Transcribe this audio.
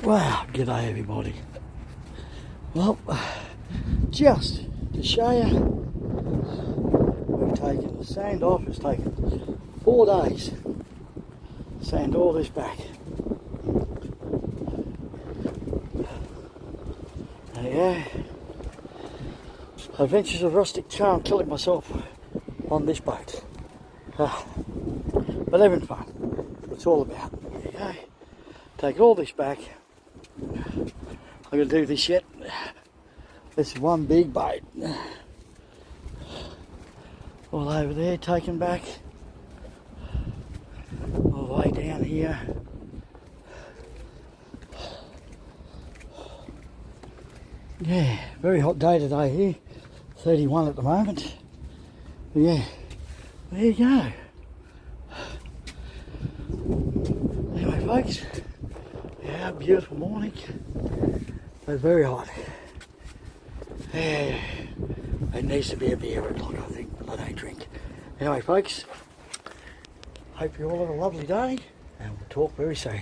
Wow, g'day everybody. Well, just to show you, we've taken the sand off. It's taken 4 days to sand all this back. There you go. Adventures of Rustic Charm, killing myself on this boat. But having fun, that's what it's all about. There you go. Take all this back. I'm going to do this yet. This is one big boat. All over there, taken back. All the way down here. Yeah, very hot day today here. 31 at the moment. But yeah, there you go. Anyway, folks, yeah, beautiful morning. But very hot. Yeah, it needs to be a beer o'clock, I think, but I don't drink. Anyway, folks, hope you all have a lovely day, and we'll talk very soon.